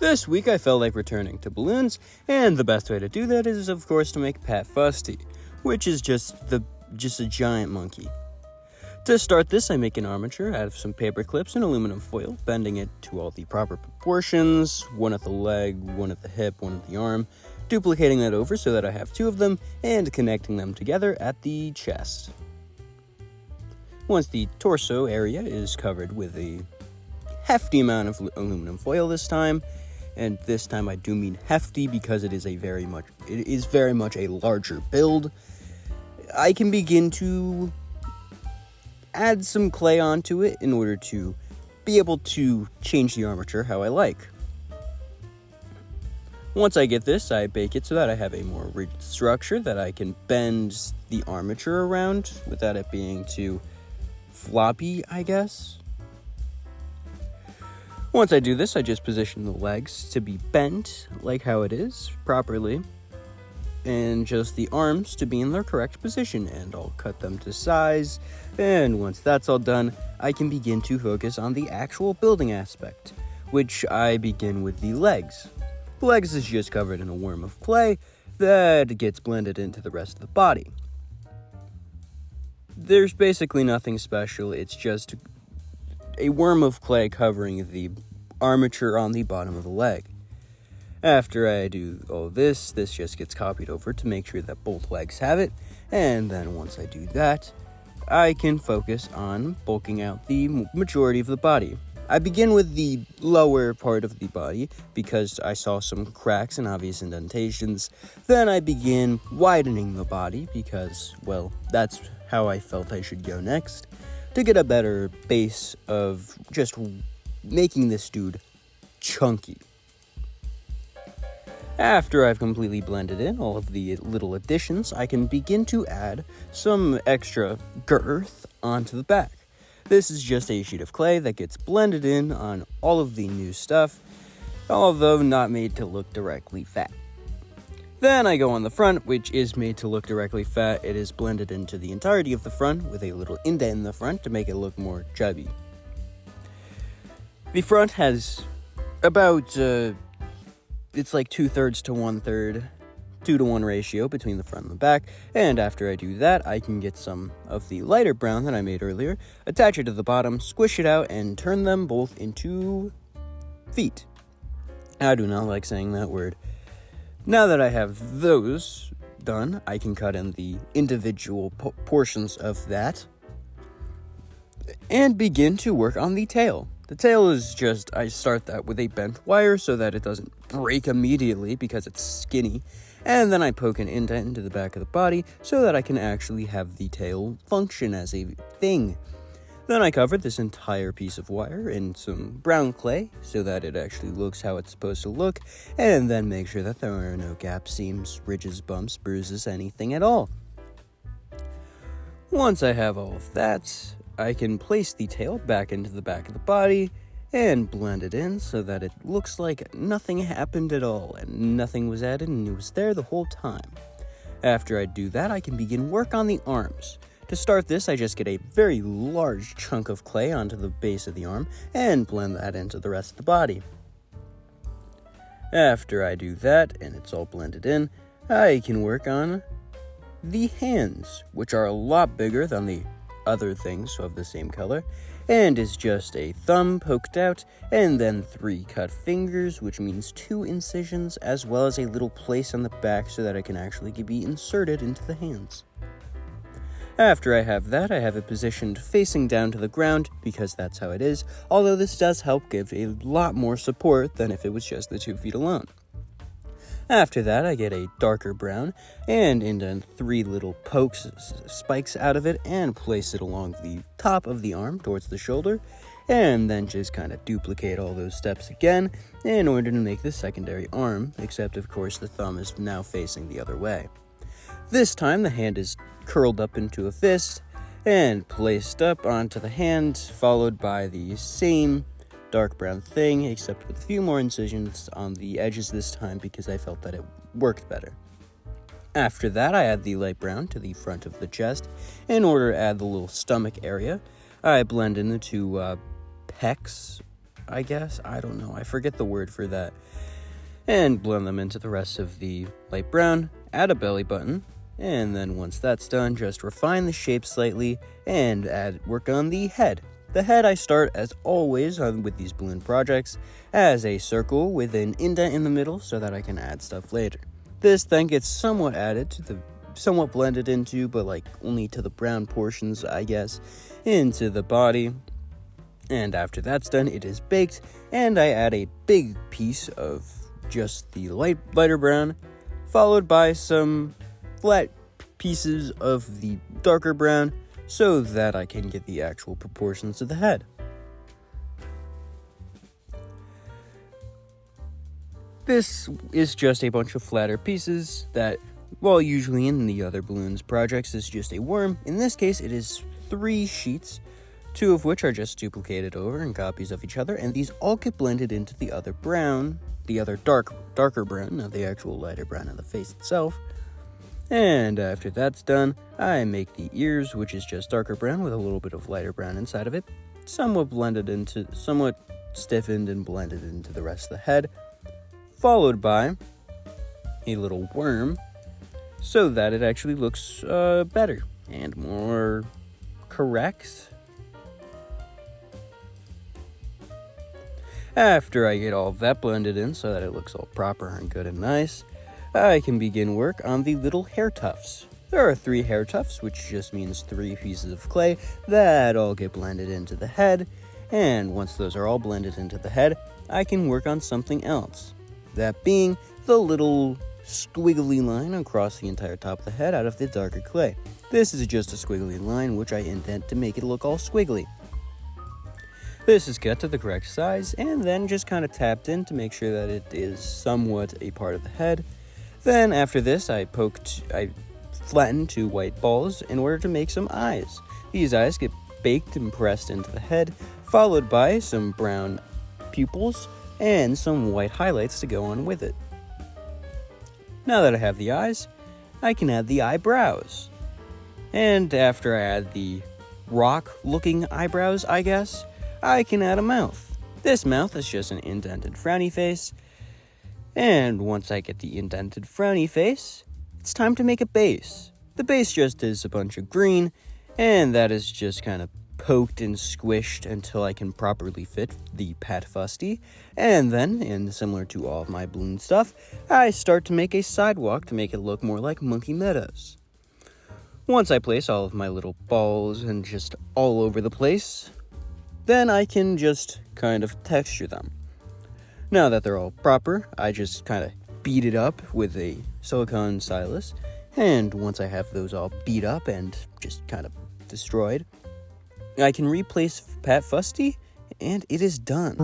This week I felt like returning to Bloons, and the best way to do that is, of course, to make Pet Fusty, which is just a giant monkey. To start this, I make an armature out of some paper clips and aluminum foil, bending it to all the proper proportions, one at the leg, one at the hip, one at the arm, duplicating that over so that I have two of them, and connecting them together at the chest. Once the torso area is covered with a hefty amount of aluminum foil this time, and this time I do mean hefty because it is very much a larger build, I can begin to add some clay onto it in order to be able to change the armature how I like. Once I get this, I bake it so that I have a more rigid structure that I can bend the armature around without it being too floppy, I guess. Once I do this, I just position the legs to be bent like how it is properly, and just the arms to be in their correct position, and I'll cut them to size. And once that's all done, I can begin to focus on the actual building aspect, which I begin with the legs. The legs is just covered in a worm of clay that gets blended into the rest of the body. There's basically nothing special, it's just a worm of clay covering the armature on the bottom of the leg. After I do all this just gets copied over to make sure that both legs have it, and then once I do that, I can focus on bulking out the majority of the body. I begin with the lower part of the body because I saw some cracks and obvious indentations. Then I begin widening the body because, well, that's how I felt I should go next, to get a better base of just making this dude chunky. After I've completely blended in all of the little additions, I can begin to add some extra girth onto the back. This is just a sheet of clay that gets blended in on all of the new stuff, although not made to look directly fat. Then I go on the front, which is made to look directly fat. It is blended into the entirety of the front with a little indent in the front to make it look more chubby. The front has about, it's like 2/3 to 1/3, 2-to-1 ratio between the front and the back, and after I do that, I can get some of the lighter brown that I made earlier, attach it to the bottom, squish it out, and turn them both into feet. I do not like saying that word. Now that I have those done, I can cut in the individual portions of that and begin to work on the tail. The tail is just, I start that with a bent wire so that it doesn't break immediately because it's skinny, and then I poke an indent into the back of the body so that I can actually have the tail function as a thing. Then I cover this entire piece of wire in some brown clay so that it actually looks how it's supposed to look, and then make sure that there are no gaps, seams, ridges, bumps, bruises, anything at all. Once I have all of that, I can place the tail back into the back of the body and blend it in so that it looks like nothing happened at all and nothing was added and it was there the whole time. After I do that, I can begin work on the arms. To start this, I just get a very large chunk of clay onto the base of the arm and blend that into the rest of the body. After I do that, and it's all blended in, I can work on the hands, which are a lot bigger than the other things of the same color, and is just a thumb poked out, and then 3 cut fingers, which means 2 incisions, as well as a little place on the back so that it can actually be inserted into the hands. After I have that, I have it positioned facing down to the ground, because that's how it is, although this does help give a lot more support than if it was just the 2 feet alone. After that, I get a darker brown, and indent 3 little spikes out of it, and place it along the top of the arm towards the shoulder, and then just kind of duplicate all those steps again in order to make the secondary arm, except of course the thumb is now facing the other way. This time the hand is curled up into a fist and placed up onto the hand, followed by the same dark brown thing, except with a few more incisions on the edges this time because I felt that it worked better. After that, I add the light brown to the front of the chest in order to add the little stomach area. I blend in the 2 pecs I guess. I don't know. I forget the word for that. And blend them into the rest of the light brown. Add a belly button. And then once that's done, just refine the shape slightly and work on the head. The head I start, as always, with these balloon projects, as a circle with an indent in the middle so that I can add stuff later. This then gets somewhat blended into, but like only to the brown portions, I guess, into the body. And after that's done, it is baked, and I add a big piece of just the lighter brown, followed by some flat pieces of the darker brown, so that I can get the actual proportions of the head. This is just a bunch of flatter pieces that, while usually in the other Bloons projects is just a worm, in this case it is 3 sheets, 2 of which are just duplicated over and copies of each other, and these all get blended into the other brown, the other darker brown, not the actual lighter brown of the face itself. And after that's done, I make the ears, which is just darker brown with a little bit of lighter brown inside of it, somewhat stiffened and blended into the rest of the head, followed by a little worm, so that it actually looks better and more correct. After I get all of that blended in so that it looks all proper and good and nice, I can begin work on the little hair tufts. There are 3 hair tufts, which just means 3 pieces of clay that all get blended into the head, and once those are all blended into the head, I can work on something else. That being the little squiggly line across the entire top of the head out of the darker clay. This is just a squiggly line which I intend to make it look all squiggly. This is cut to the correct size and then just kind of tapped in to make sure that it is somewhat a part of the head. Then after this, I flattened 2 white balls in order to make some eyes. These eyes get baked and pressed into the head, followed by some brown pupils and some white highlights to go on with it. Now that I have the eyes, I can add the eyebrows. And after I add the rock-looking eyebrows, I guess, I can add a mouth. This mouth is just an indented frowny face. And once I get the indented frowny face, it's time to make a base. The base just is a bunch of green, and that is just kind of poked and squished until I can properly fit the Pat Fusty. And then, and similar to all of my balloon stuff, I start to make a sidewalk to make it look more like Monkey Meadows. Once I place all of my little balls and just all over the place, then I can just kind of texture them. Now that they're all proper, I just kind of beat it up with a silicone stylus, and once I have those all beat up and just kind of destroyed, I can replace Pat Fusty, and it is done.